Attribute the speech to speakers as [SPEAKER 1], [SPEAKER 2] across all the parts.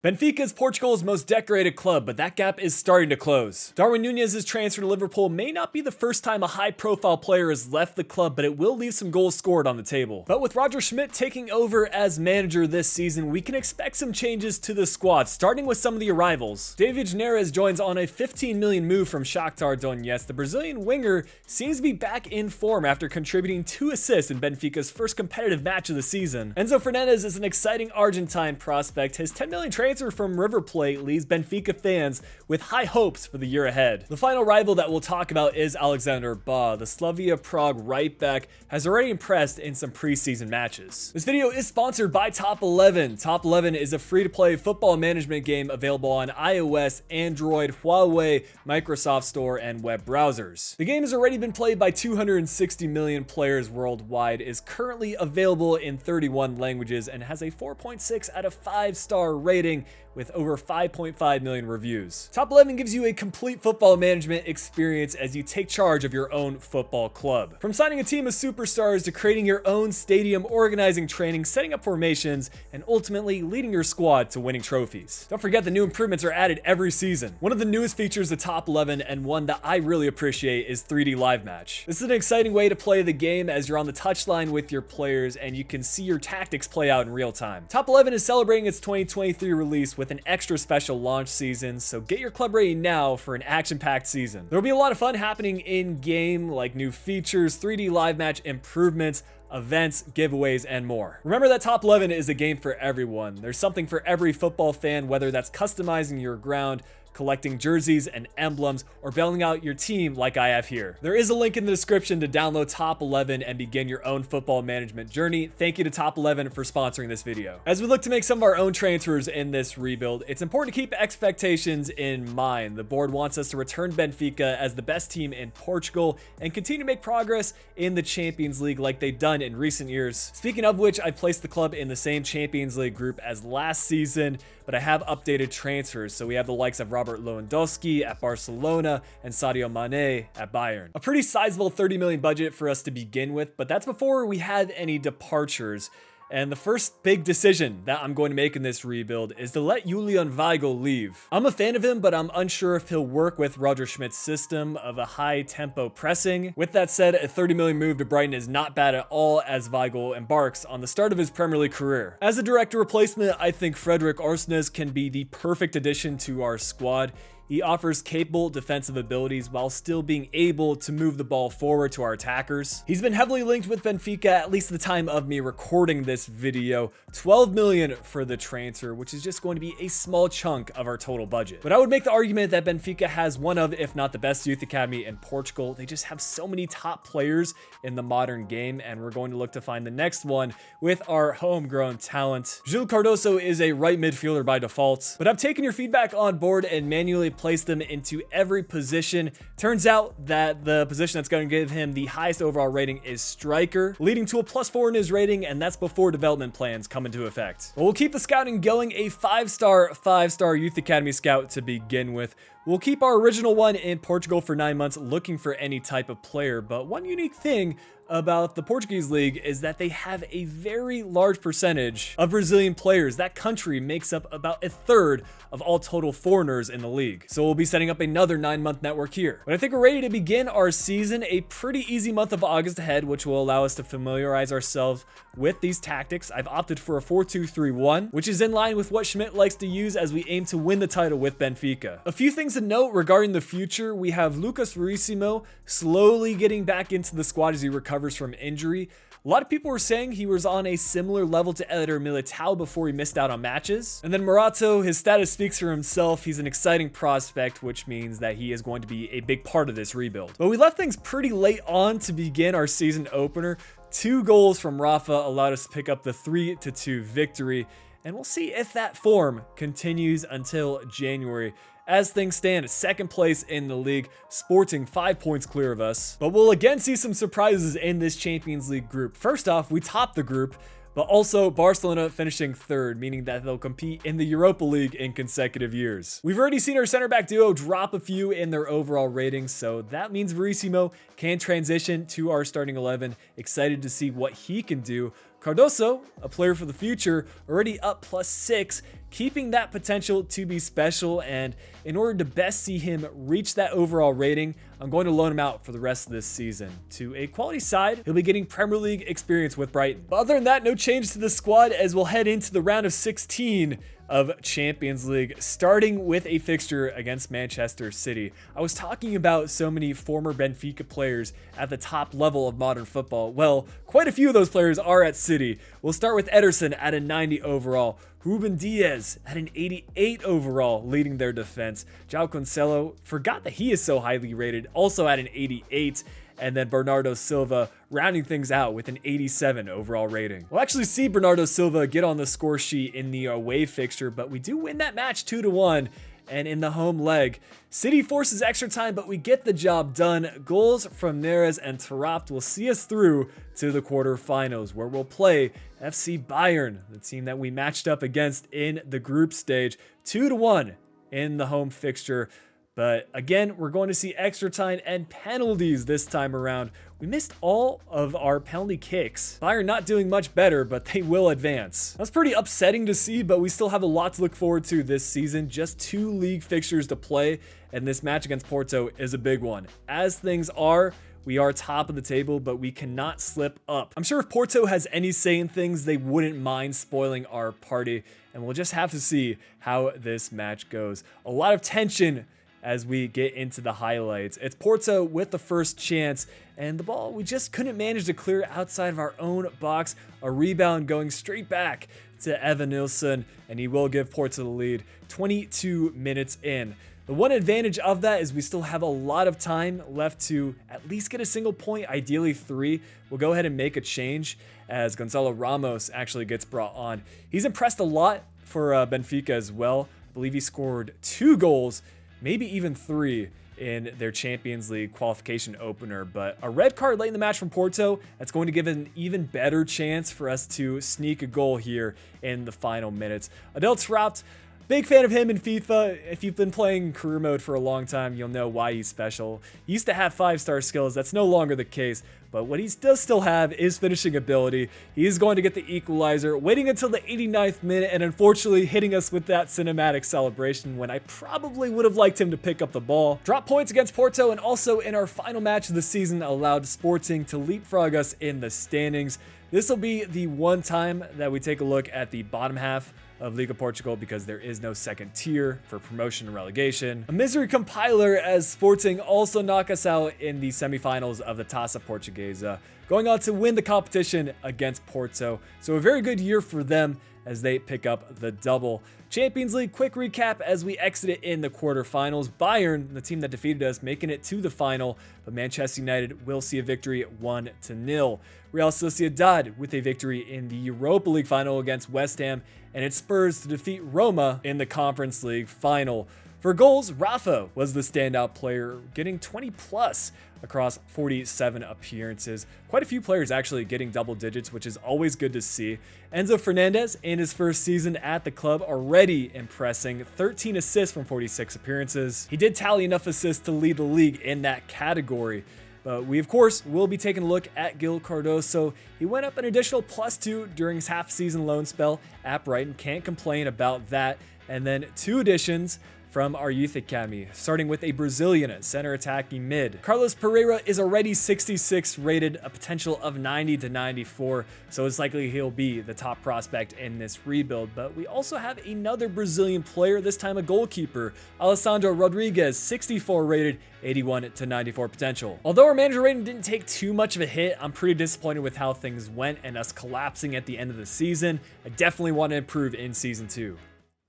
[SPEAKER 1] Benfica is Portugal's most decorated club, but that gap is starting to close. Darwin Núñez's transfer to Liverpool may not be the first time a high-profile player has left the club, but it will leave some goals scored on the table. But with Roger Schmidt taking over as manager this season, we can expect some changes to the squad, starting with some of the arrivals. David Neres joins on a 15 million move from Shakhtar Donetsk. The Brazilian winger seems to be back in form after contributing 2 assists in Benfica's first competitive match of the season. Enzo Fernandez is an exciting Argentine prospect. His 10 million transfer from River Plate leaves Benfica fans with high hopes for the year ahead. The final rival that we'll talk about is Alexander Ba. The Slavia Prague right back has already impressed in some preseason matches. This video is sponsored by Top 11. Top 11 is a free-to-play football management game available on iOS, Android, Huawei, Microsoft Store, and web browsers. The game has already been played by 260 million players worldwide, is currently available in 31 languages, and has a 4.6 out of 5-star rating with over 5.5 million reviews. Top 11 gives you a complete football management experience as you take charge of your own football club. From signing a team of superstars to creating your own stadium, organizing training, setting up formations, and ultimately leading your squad to winning trophies. Don't forget the new improvements are added every season. One of the newest features of Top 11, and one that I really appreciate, is 3D Live Match. This is an exciting way to play the game as you're on the touchline with your players and you can see your tactics play out in real time. Top 11 is celebrating its 2023 release with an extra special launch season, so get your club ready now for an action-packed season. There will be a lot of fun happening in-game, like new features, 3D live match improvements, events, giveaways, and more. Remember that Top 11 is a game for everyone. There's something for every football fan, whether that's customizing your ground, collecting jerseys and emblems, or bailing out your team like I have here. There is a link in the description to download Top 11 and begin your own football management journey. Thank you to Top 11 for sponsoring this video. As we look to make some of our own transfers in this rebuild, it's important to keep expectations in mind. The board wants us to return Benfica as the best team in Portugal and continue to make progress in the Champions League like they've done in recent years. Speaking of which, I placed the club in the same Champions League group as last season, but I have updated transfers, so we have the likes of Robert Lewandowski at Barcelona and Sadio Mane at Bayern. A pretty sizable 30 million budget for us to begin with, but that's before we had any departures. And the first big decision that I'm going to make in this rebuild is to let Julian Weigl leave. I'm a fan of him, but I'm unsure if he'll work with Roger Schmidt's system of a high tempo pressing. With that said, a 30 million move to Brighton is not bad at all as Weigl embarks on the start of his Premier League career. As a direct replacement, I think Frederick Orsnes can be the perfect addition to our squad. He offers capable defensive abilities while still being able to move the ball forward to our attackers. He's been heavily linked with Benfica, at least at the time of me recording this video. 12 million for the transfer, which is just going to be a small chunk of our total budget. But I would make the argument that Benfica has one of, if not the best youth academy in Portugal. They just have so many top players in the modern game, and we're going to look to find the next one with our homegrown talent. Gil Cardoso is a right midfielder by default, but I've taken your feedback on board and manually place them into every position. Turns out that the position that's going to give him the highest overall rating is striker, leading to a +4 in his rating, and that's before development plans come into effect. But we'll keep the scouting going, a 5-star youth academy scout to begin with. We'll keep our original one in Portugal for 9 months looking for any type of player, but one unique thing about the Portuguese league is that they have a very large percentage of Brazilian players. That country makes up about 1/3 of all total foreigners in the league. So we'll be setting up another 9-month network here. But I think we're ready to begin our season. A pretty easy month of August ahead, which will allow us to familiarize ourselves with these tactics. I've opted for a 4-2-3-1, which is in line with what Schmidt likes to use as we aim to win the title with Benfica. A few things to note regarding the future. We have Lucas Verissimo slowly getting back into the squad as he recovers from injury. A lot of people were saying he was on a similar level to Eder Militao before he missed out on matches. And then Morato, his status speaks for himself. He's an exciting prospect, which means that he is going to be a big part of this rebuild. But we left things pretty late on to begin our season opener. 2 goals from Rafa allowed us to pick up the 3-2 victory, and we'll see if that form continues until January. As things stand, second place in the league, Sporting 5 points clear of us. But we'll again see some surprises in this Champions League group. First off, we topped the group, but also Barcelona finishing 3rd, meaning that they'll compete in the Europa League in consecutive years. We've already seen our center back duo drop a few in their overall ratings, so that means Verissimo can transition to our starting 11. Excited to see what he can do. Cardoso, a player for the future, already up +6, keeping that potential to be special, and in order to best see him reach that overall rating, I'm going to loan him out for the rest of this season to a quality side. He'll be getting Premier League experience with Brighton. But other than that, no change to the squad as we'll head into the round of 16 of Champions League, starting with a fixture against Manchester City. I was talking about so many former Benfica players at the top level of modern football. Well, quite a few of those players are at City. We'll start with Ederson at a 90 overall. Ruben Diaz at an 88 overall, leading their defense. João Cancelo, forgot that he is so highly rated, also at an 88. And then Bernardo Silva rounding things out with an 87 overall rating. We'll actually see Bernardo Silva get on the score sheet in the away fixture, but we do win that match 2-1. And in the home leg, City forces extra time, but we get the job done. Goals from Neres and Taarabt will see us through to the quarterfinals, where we'll play FC Bayern, the team that we matched up against in the group stage, 2-1 in the home fixture. But again, we're going to see extra time and penalties this time around. We missed all of our penalty kicks. Bayern not doing much better, but they will advance. That's pretty upsetting to see, but we still have a lot to look forward to this season. Just 2 league fixtures to play, and this match against Porto is a big one. As things are, we are top of the table, but we cannot slip up. I'm sure if Porto has any say in things, they wouldn't mind spoiling our party, and we'll just have to see how this match goes. A lot of tension as we get into the highlights. It's Porto with the first chance, and the ball we just couldn't manage to clear outside of our own box. A rebound going straight back to Evan Nilsson, and he will give Porto the lead 22 minutes in. The one advantage of that is we still have a lot of time left to at least get a single point, ideally 3. We'll go ahead and make a change as Gonzalo Ramos actually gets brought on. He's impressed a lot for Benfica as well. I believe he scored 2 goals, maybe even 3 in their Champions League qualification opener. But a red card late in the match from Porto, that's going to give an even better chance for us to sneak a goal here in the final minutes. Adel Taarabt, big fan of him in FIFA. If you've been playing career mode for a long time, you'll know why he's special. He used to have 5-star skills. That's no longer the case. But what he does still have is finishing ability. He is going to get the equalizer, waiting until the 89th minute, and unfortunately hitting us with that cinematic celebration when I probably would have liked him to pick up the ball. Drop points against Porto, and also in our final match of the season allowed Sporting to leapfrog us in the standings. This will be the one time that we take a look at the bottom half of Liga Portugal because there is no second tier for promotion and relegation. A misery compiler as Sporting also knock us out in the semifinals of the Taça Portuguesa, going on to win the competition against Porto. So a very good year for them as they pick up the double. Champions League, quick recap as we exit it in the quarterfinals. Bayern, the team that defeated us, making it to the final, but Manchester United will see a victory 1-0. Real Sociedad with a victory in the Europa League final against West Ham, and it's Spurs to defeat Roma in the Conference League final. For goals, Rafa was the standout player, getting 20 plus across 47 appearances. Quite a few players actually getting double digits, which is always good to see. Enzo Fernandez in his first season at the club already impressing, 13 assists from 46 appearances. He did tally enough assists to lead the league in that category. But we, of course, will be taking a look at Gil Cardoso. He went up an additional +2 during his half-season loan spell at Brighton. Can't complain about that. And then 2 additions from our youth academy, starting with a Brazilian center attacking mid. Carlos Pereira is already 66 rated, a potential of 90 to 94, so it's likely he'll be the top prospect in this rebuild. But we also have another Brazilian player, this time a goalkeeper, Alessandro Rodriguez, 64 rated, 81 to 94 potential. Although our manager rating didn't take too much of a hit, I'm pretty disappointed with how things went and us collapsing at the end of the season. I definitely want to improve in season 2.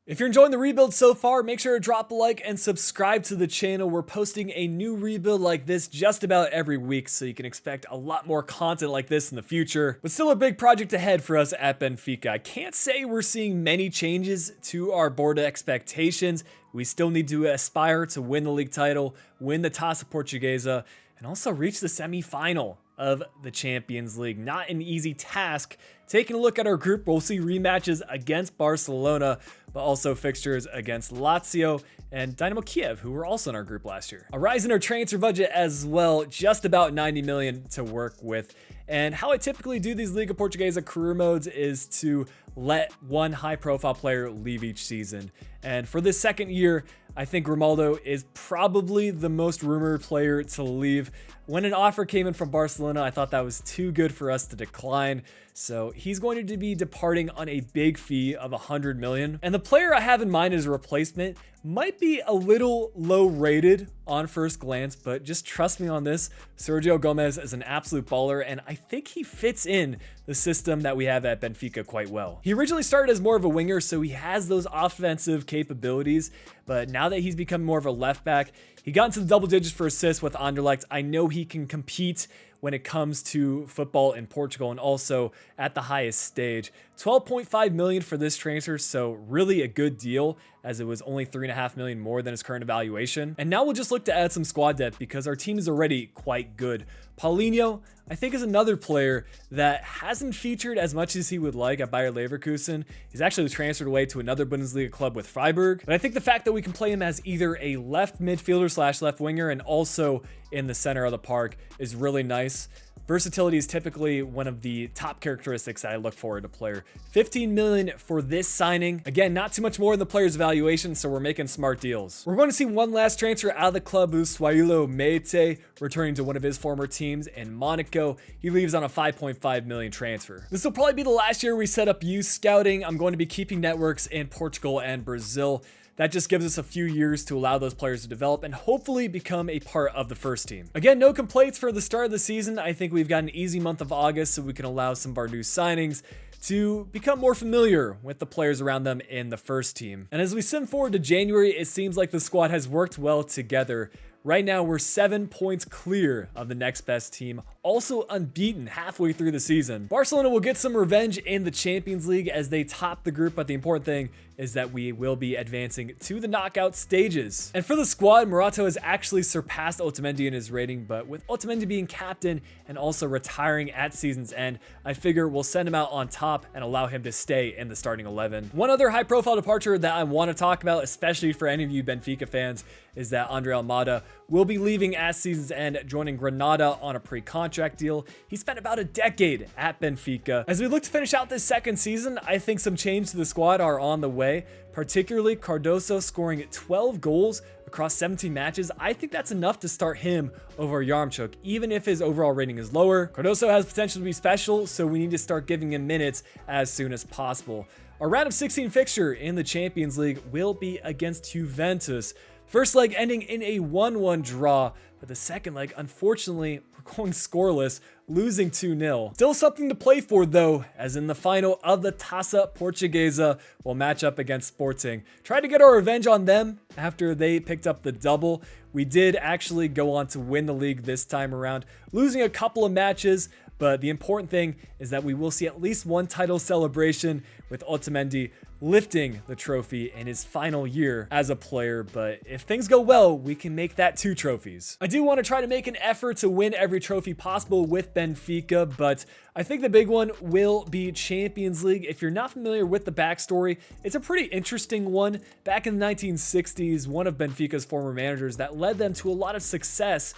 [SPEAKER 1] If you're enjoying the rebuild so far, make sure to drop a like and subscribe to the channel. We're posting a new rebuild like this just about every week, so you can expect a lot more content like this in the future. But still a big project ahead for us at Benfica. I can't say we're seeing many changes to our board expectations. We still need to aspire to win the league title, win the Taça Portuguesa, and also reach the semi-final of the Champions League. Not an easy task. Taking a look at our group, we'll see rematches against Barcelona, but also fixtures against Lazio and Dynamo Kiev, who were also in our group last year. A rise in our transfer budget as well, just about 90 million to work with. And how I typically do these Liga Portuguesa career modes is to let one high profile player leave each season. And for this second year, I think Grimaldo is probably the most rumored player to leave. When an offer came in from Barcelona, I thought that was too good for us to decline. So he's going to be departing on a big fee of 100 million. And the player I have in mind as a replacement might be a little low rated on first glance, but just trust me on this. Sergio Gomez is an absolute baller, and I think he fits in the system that we have at Benfica quite well. He originally started as more of a winger, so he has those offensive capabilities, but now that he's become more of a left back, he got into the double digits for assists with Anderlecht. I know he can compete when it comes to football in Portugal and also at the highest stage. 12.5 million for this transfer, so really a good deal, as it was only 3.5 million more than his current evaluation. And now we'll just look to add some squad depth because our team is already quite good. Paulinho, I think, is another player that hasn't featured as much as he would like at Bayer Leverkusen. He's actually transferred away to another Bundesliga club with Freiburg. But I think the fact that we can play him as either a left midfielder / left winger and also in the center of the park is really nice. Versatility is typically one of the top characteristics that I look for in a player. 15 million for this signing. Again, not too much more than the player's valuation, so we're making smart deals. We're going to see one last transfer out of the club, who's Suailo Meite, returning to one of his former teams in Monaco. He leaves on a 5.5 million transfer. This will probably be the last year we set up youth scouting. I'm going to be keeping networks in Portugal and Brazil. That just gives us a few years to allow those players to develop and hopefully become a part of the first team. Again, no complaints for the start of the season. I think we've got an easy month of August, so we can allow some of our new signings to become more familiar with the players around them in the first team. And as we sim forward to January, it seems like the squad has worked well together. Right now, we're 7 points clear of the next best team, also unbeaten halfway through the season. Barcelona will get some revenge in the Champions League as they top the group, but the important thing is that we will be advancing to the knockout stages. And for the squad, Morato has actually surpassed Otamendi in his rating, but with Otamendi being captain and also retiring at season's end, I figure we'll send him out on top and allow him to stay in the starting 11. One other high-profile departure that I want to talk about, especially for any of you Benfica fans, is that Andre Almada will be leaving at season's end, joining Granada on a pre-contract deal. He spent about a decade at Benfica. As we look to finish out this second season, I think some change to the squad are on the way, particularly Cardoso scoring 12 goals across 17 matches. I think that's enough to start him over Yaremchuk, even if his overall rating is lower. Cardoso has potential to be special, so we need to start giving him minutes as soon as possible. Our round of 16 fixture in the Champions League will be against Juventus. First leg ending in a 1-1 draw, but the second leg, unfortunately, we're going scoreless, losing 2-0. Still something to play for though, as in the final of the Taça Portuguesa, we'll match up against Sporting. Tried to get our revenge on them after they picked up the double. We did actually go on to win the league this time around, losing a couple of matches, but the important thing is that we will see at least one title celebration with Otamendi lifting the trophy in his final year as a player. But if things go well, we can make that 2 trophies. I do want to try to make an effort to win every trophy possible with Benfica, but I think the big one will be Champions League. If you're not familiar with the backstory, it's a pretty interesting one. Back in the 1960s, one of Benfica's former managers that led them to a lot of success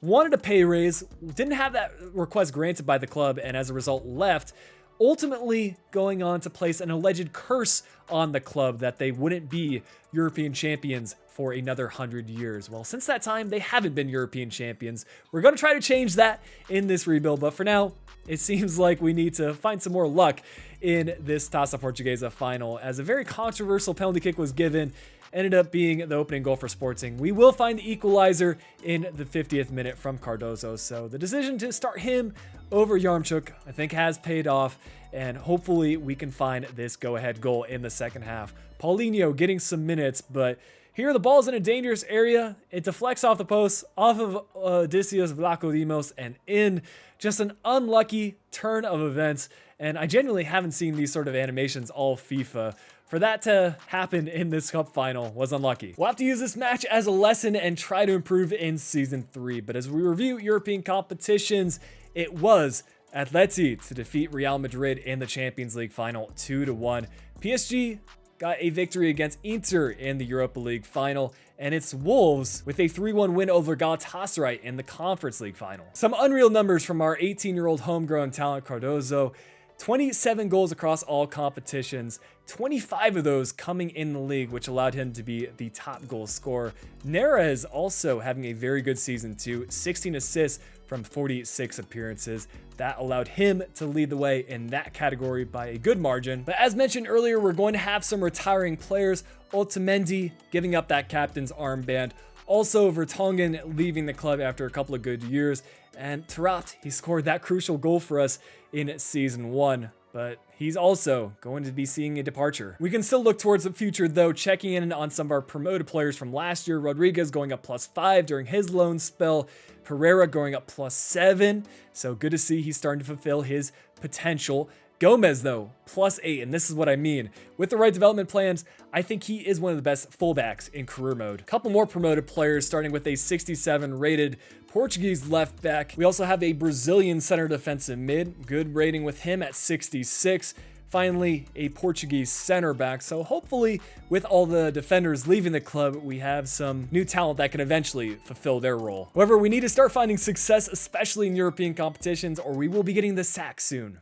[SPEAKER 1] wanted a pay raise, didn't have that request granted by the club, and as a result left, ultimately going on to place an alleged curse on the club that they wouldn't be European champions for another 100 years. Well, since that time, they haven't been European champions. We're going to try to change that in this rebuild, but for now, it seems like we need to find some more luck in this Taça Portuguesa final, as a very controversial penalty kick was given, ended up being the opening goal for Sporting. We will find the equalizer in the 50th minute from Cardoso, so the decision to start him over Yaremchuk, I think, has paid off, and hopefully we can find this go-ahead goal in the second half. Paulinho getting some minutes, but here the ball's in a dangerous area. It deflects off the post, off of Odysseus Vlachodimos, and in. Just an unlucky turn of events, and I genuinely haven't seen these sort of animations all FIFA. For that to happen in this cup final was unlucky. We'll have to use this match as a lesson and try to improve in Season 3. But as we review European competitions, it was Atleti to defeat Real Madrid in the Champions League final 2-1. PSG got a victory against Inter in the Europa League final, and it's Wolves with a 3-1 win over Galatasaray in the Conference League final. Some unreal numbers from our 18-year-old homegrown talent Cardozo. 27 goals across all competitions, 25 of those coming in the league, which allowed him to be the top goal scorer. Neres also having a very good season too, 16 assists from 46 appearances. That allowed him to lead the way in that category by a good margin. But as mentioned earlier, we're going to have some retiring players. Otamendi giving up that captain's armband. Also, Vertonghen leaving the club after a couple of good years. And Taarabt, he scored that crucial goal for us in season 1. But he's also going to be seeing a departure. We can still look towards the future though, checking in on some of our promoted players from last year. Rodriguez going up +5 during his loan spell. Pereira going up +7. So good to see he's starting to fulfill his potential. Gomez though, +8, and this is what I mean. With the right development plans, I think he is one of the best fullbacks in career mode. A couple more promoted players, starting with a 67 rated Portuguese left back. We also have a Brazilian center defensive mid, good rating with him at 66. Finally, a Portuguese center back. So hopefully with all the defenders leaving the club, we have some new talent that can eventually fulfill their role. However, we need to start finding success, especially in European competitions, or we will be getting the sack soon.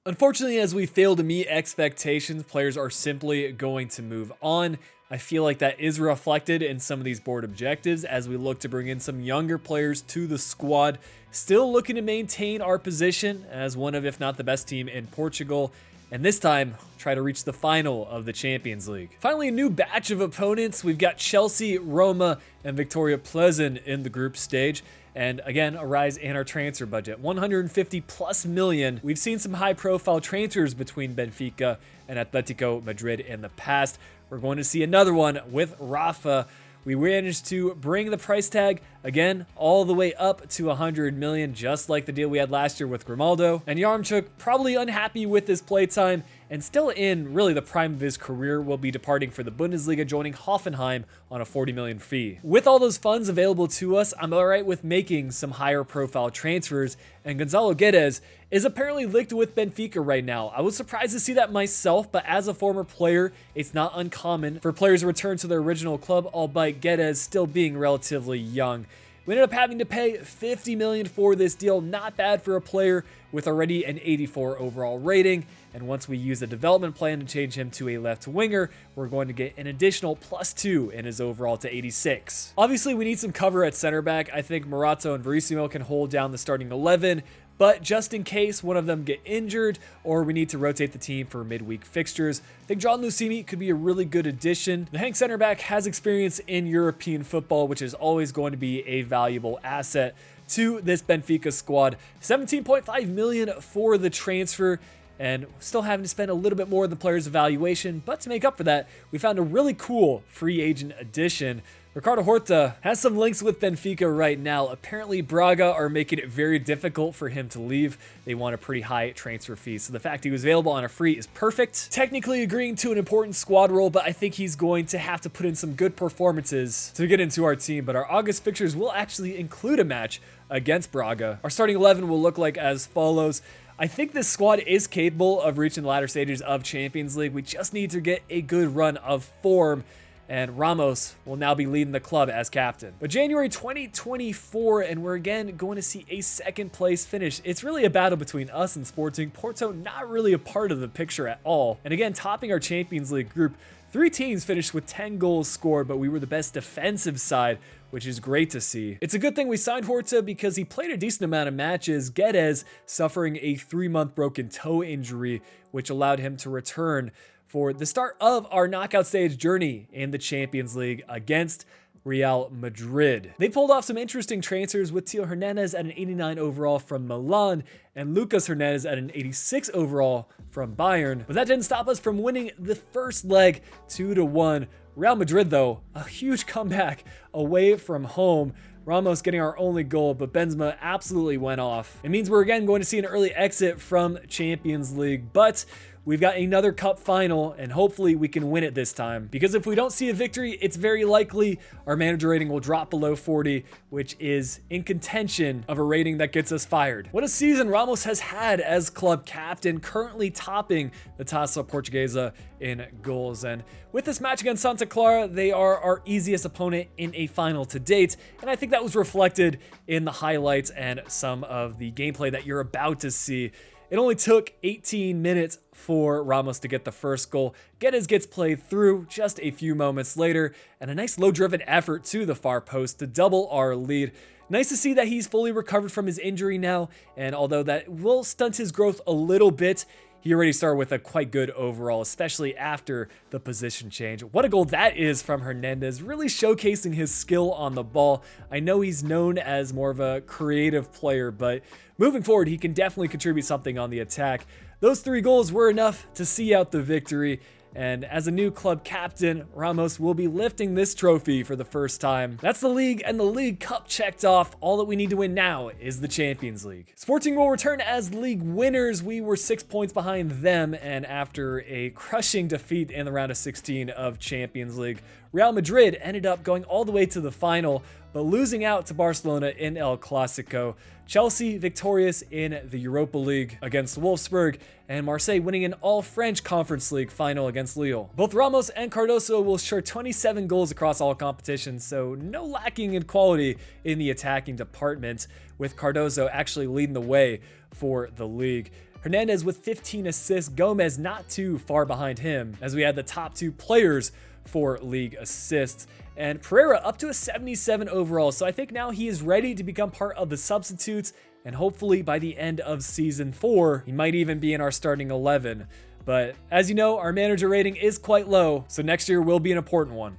[SPEAKER 1] Unfortunately, as we fail to meet expectations, players are simply going to move on. I feel like that is reflected in some of these board objectives as we look to bring in some younger players to the squad. Still looking to maintain our position as one of, if not the best team in Portugal, and this time try to reach the final of the Champions League. Finally, a new batch of opponents. We've got Chelsea, Roma, and Victoria Pleasant in the group stage. And again, a rise in our transfer budget, 150+ million. We've seen some high profile transfers between Benfica and Atletico Madrid in the past. We're going to see another one with Rafa. We managed to bring the price tag again all the way up to 100 million, just like the deal we had last year with Grimaldo. And Yaremchuk, probably unhappy with his playtime and still in really the prime of his career, will be departing for the Bundesliga, joining Hoffenheim on a 40 million fee. With all those funds available to us, I'm all right with making some higher profile transfers, and Gonzalo Guedes is apparently linked with Benfica right now. I was surprised to see that myself, but as a former player, it's not uncommon for players to return to their original club, albeit Guedes still being relatively young. We ended up having to pay 50 million for this deal. Not bad for a player with already an 84 overall rating. And once we use a development plan to change him to a left winger, we're going to get an additional +2 in his overall to 86. Obviously, we need some cover at center back. I think Morato and Verissimo can hold down the starting 11. But just in case one of them get injured or we need to rotate the team for midweek fixtures, I think John Lucini could be a really good addition. The Hank center back has experience in European football, which is always going to be a valuable asset to this Benfica squad. 17.5 million for the transfer, and still having to spend a little bit more of the player's evaluation. But to make up for that, we found a really cool free agent addition. Ricardo Horta has some links with Benfica right now. Apparently, Braga are making it very difficult for him to leave. They want a pretty high transfer fee, so the fact he was available on a free is perfect. Technically agreeing to an important squad role, but I think he's going to have to put in some good performances to get into our team. But our August fixtures will actually include a match against Braga. Our starting 11 will look like as follows. I think this squad is capable of reaching the latter stages of Champions League. We just need to get a good run of form, and Ramos will now be leading the club as captain. But January 2024, and we're again going to see a second place finish. It's really a battle between us and Sporting. Porto not really a part of the picture at all. And again, topping our Champions League group, 3 teams finished with 10 goals scored, but we were the best defensive side, which is great to see. It's a good thing we signed Horta because he played a decent amount of matches. Guedes suffering a 3-month broken toe injury, which allowed him to return for the start of our knockout stage journey in the Champions League against Real Madrid. They pulled off some interesting transfers with Theo Hernandez at an 89 overall from Milan and Lucas Hernandez at an 86 overall from Bayern. But that didn't stop us from winning the first leg 2-1. Real Madrid, though, a huge comeback away from home. Ramos getting our only goal, but Benzema absolutely went off. It means we're again going to see an early exit from Champions League, but we've got another cup final, and hopefully we can win it this time. Because if we don't see a victory, it's very likely our manager rating will drop below 40, which is in contention of a rating that gets us fired. What a season Ramos has had as club captain, currently topping the Taça Portuguesa in goals. And with this match against Santa Clara, they are our easiest opponent in a final to date, and I think that was reflected in the highlights and some of the gameplay that you're about to see. It only took 18 minutes for Ramos to get the first goal. Guedes gets played through just a few moments later, and a nice low-driven effort to the far post to double our lead. Nice to see that he's fully recovered from his injury now, and although that will stunt his growth a little bit, he already started with a quite good overall, especially after the position change. What a goal that is from Hernandez, really showcasing his skill on the ball. I know he's known as more of a creative player, but moving forward, he can definitely contribute something on the attack. Those 3 goals were enough to see out the victory. And as a new club captain, Ramos will be lifting this trophy for the first time. That's the league and the League Cup checked off. All that we need to win now is the Champions League. Sporting will return as league winners. We were 6 points behind them, and after a crushing defeat in the round of 16 of Champions League, Real Madrid ended up going all the way to the final, but losing out to Barcelona in El Clasico. Chelsea victorious in the Europa League against Wolfsburg, and Marseille winning an all-French Conference League final against Lille. Both Ramos and Cardoso will share 27 goals across all competitions, so no lacking in quality in the attacking department, with Cardoso actually leading the way for the league. Hernandez with 15 assists, Gomez not too far behind him, as we had the top 2 players for league assists, and Pereira up to a 77 overall, so I think now he is ready to become part of the substitutes, and hopefully by the end of season 4 he might even be in our starting 11. But as you know, our manager rating is quite low, so next year will be an important one.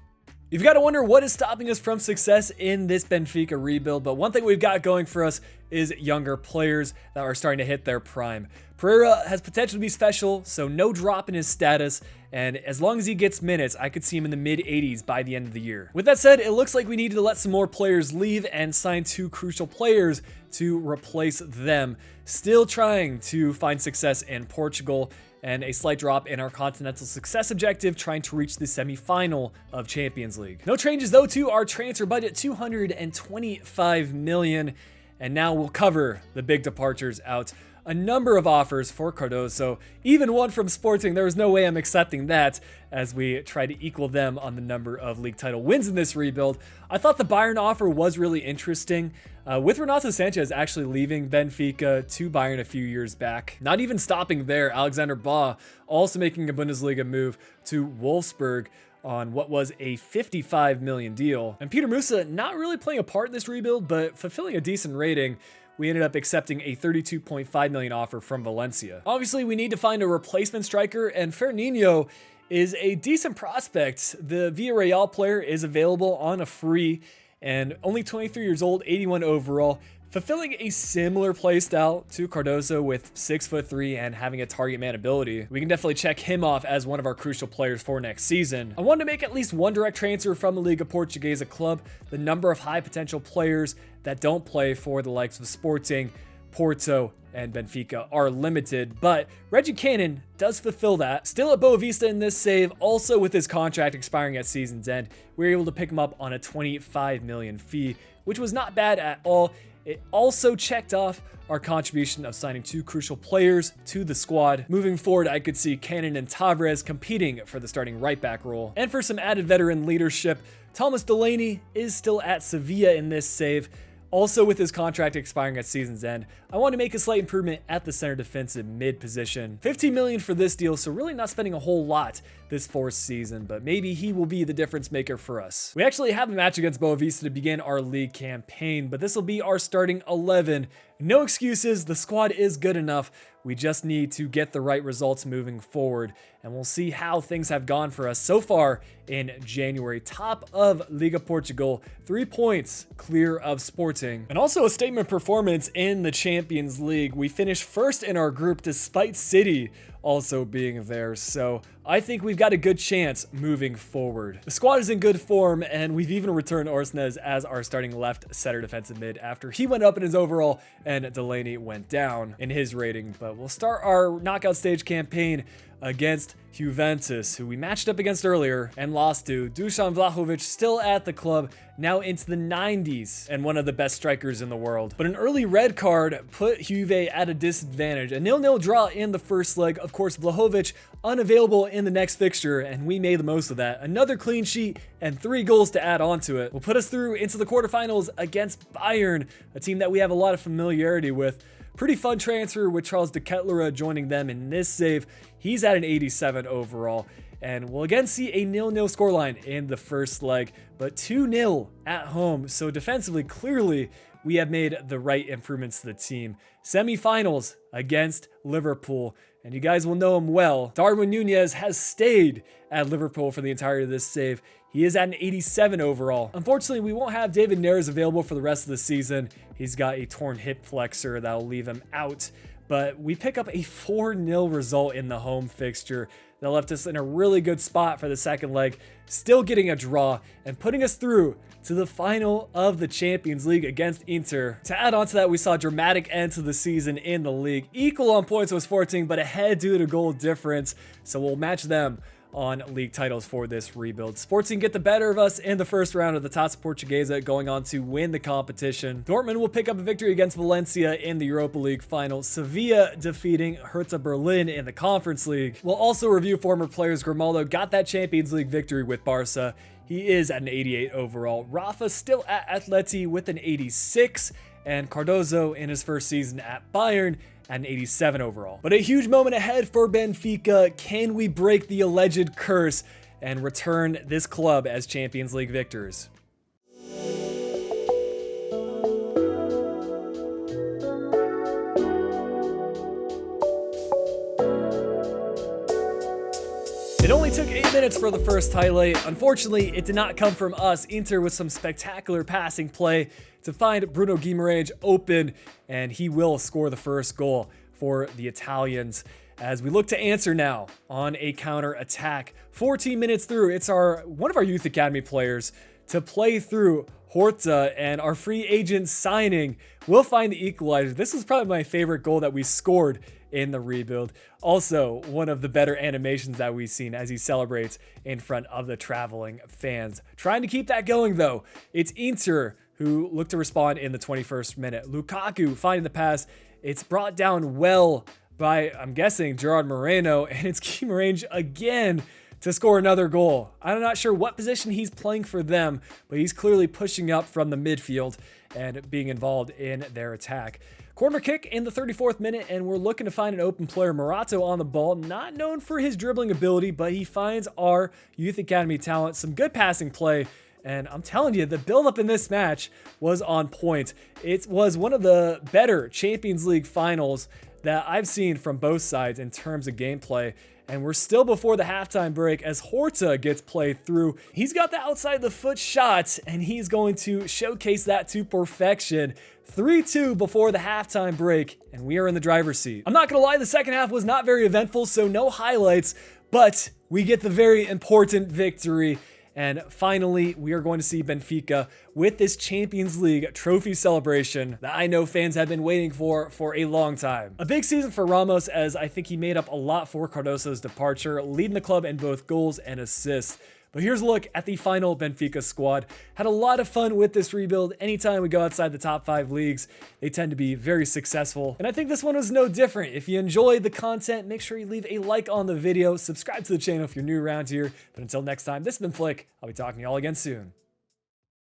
[SPEAKER 1] You've got to wonder what is stopping us from success in this Benfica rebuild, but one thing we've got going for us is younger players that are starting to hit their prime. Pereira has potential to be special, so no drop in his status, and as long as he gets minutes, I could see him in the mid-80s by the end of the year. With that said, it looks like we need to let some more players leave and sign 2 crucial players to replace them. Still trying to find success in Portugal, and a slight drop in our continental success objective, trying to reach the semi-final of Champions League. No changes though to our transfer budget, 225 million, and now we'll cover the big departures out. A number of offers for Cardoso, even one from Sporting. There was no way I'm accepting that, as we try to equal them on the number of league title wins in this rebuild. I thought the Bayern offer was really interesting, with Renato Sanchez actually leaving Benfica to Bayern a few years back. Not even stopping there, Alexander Baugh also making a Bundesliga move to Wolfsburg on what was a 55 million deal. And Peter Musa not really playing a part in this rebuild, but fulfilling a decent rating. We ended up accepting a 32.5 million offer from Valencia. Obviously, we need to find a replacement striker, and Fernandinho is a decent prospect. The Villarreal player is available on a free, and only 23 years old, 81 overall, fulfilling a similar playstyle to Cardoso with 6'3" and having a target man ability. We can definitely check him off as one of our crucial players for next season. I wanted to make at least one direct transfer from the Liga Portuguesa club. The number of high potential players that don't play for the likes of Sporting, Porto, and Benfica are limited, but Reggie Cannon does fulfill that. Still at Boa Vista in this save, also with his contract expiring at season's end, we were able to pick him up on a 25 million fee, which was not bad at all. It also checked off our contribution of signing 2 crucial players to the squad. Moving forward, I could see Cannon and Tavares competing for the starting right back role. And for some added veteran leadership, Thomas Delaney is still at Sevilla in this save. Also, with his contract expiring at season's end, I want to make a slight improvement at the center defensive mid position. 15 million for this deal, so really not spending a whole lot this 4th season, but maybe he will be the difference maker for us. We actually have a match against Boa Vista to begin our league campaign, but this will be our starting 11. No excuses, the squad is good enough. We just need to get the right results moving forward, and we'll see how things have gone for us so far in January. Top of Liga Portugal, 3 points clear of Sporting, and also a statement performance in the Champions League. We finished 1st in our group despite City also being there, so I think we've got a good chance moving forward. The squad is in good form, and we've even returned Orsnes as our starting left center defensive mid after he went up in his overall and Delaney went down in his rating. But we'll start our knockout stage campaign against Juventus, who we matched up against earlier and lost to. Dusan Vlahovic still at the club, now into the 90s and one of the best strikers in the world. But an early red card put Juve at a disadvantage. A 0-0 draw in the first leg. Of course, Vlahovic unavailable in the next fixture, and we made the most of that. Another clean sheet and 3 goals to add on to it will put us through into the quarterfinals against Bayern, a team that we have a lot of familiarity with. Pretty fun transfer with Charles de Ketelaere joining them in this save. He's at an 87 overall. And we'll again see a 0-0 scoreline in the first leg, but 2-0 at home. So defensively, clearly, we have made the right improvements to the team. Semi-finals against Liverpool, and you guys will know him well. Darwin Núñez has stayed at Liverpool for the entirety of this save. He is at an 87 overall. Unfortunately, we won't have David Neres available for the rest of the season. He's got a torn hip flexor that'll leave him out. But we pick up a 4-0 result in the home fixture that left us in a really good spot for the second leg, still getting a draw and putting us through to the final of the Champions League against Inter. To add on to that, we saw a dramatic end to the season in the league. Equal on points was 14, but ahead due to goal difference. So we'll match them on league titles for this rebuild. Sporting get the better of us in the first round of the Taça Portuguesa, going on to win the competition. Dortmund will pick up a victory against Valencia in the Europa League final. Sevilla defeating Hertha Berlin in the Conference League. We'll also review former players. Grimaldo got that Champions League victory with Barca. He is at an 88 overall. Rafa still at Atleti with an 86. And Cardozo in his first season at Bayern at an 87 overall. But a huge moment ahead for Benfica. Can we break the alleged curse and return this club as Champions League victors? It only took 8 minutes for the first highlight. Unfortunately, it did not come from us. Inter with some spectacular passing play to find Bruno Guimaraes open, and he will score the first goal for the Italians as we look to answer now on a counter attack. 14 minutes through, it's one of our youth academy players to play through Horta, and our free agent signing will find the equalizer. This is probably my favorite goal that we scored in the rebuild. Also, one of the better animations that we've seen as he celebrates in front of the traveling fans. Trying to keep that going though. It's Inter who look to respond in the 21st minute. Lukaku finding the pass. It's brought down well by, I'm guessing, Gerard Moreno, and it's Guimaraes again to score another goal. I'm not sure what position he's playing for them, but he's clearly pushing up from the midfield and being involved in their attack. Corner kick in the 34th minute, and we're looking to find an open player. Morato on the ball, not known for his dribbling ability, but he finds our youth academy talent. Some good passing play, and I'm telling you, the build-up in this match was on point. It was one of the better Champions League finals that I've seen from both sides in terms of gameplay. And we're still before the halftime break as Horta gets played through. He's got the outside the foot shot, and he's going to showcase that to perfection. 3-2 before the halftime break, and we are in the driver's seat. I'm not gonna lie, the second half was not very eventful, so no highlights, but we get the very important victory. And finally, we are going to see Benfica with this Champions League trophy celebration that I know fans have been waiting for a long time. A big season for Ramos, as I think he made up a lot for Cardoso's departure, leading the club in both goals and assists. But here's a look at the final Benfica squad. Had a lot of fun with this rebuild. Anytime we go outside the top 5 leagues, they tend to be very successful. And I think this one was no different. If you enjoyed the content, make sure you leave a like on the video. Subscribe to the channel if you're new around here. But until next time, this has been Flick. I'll be talking to y'all again soon.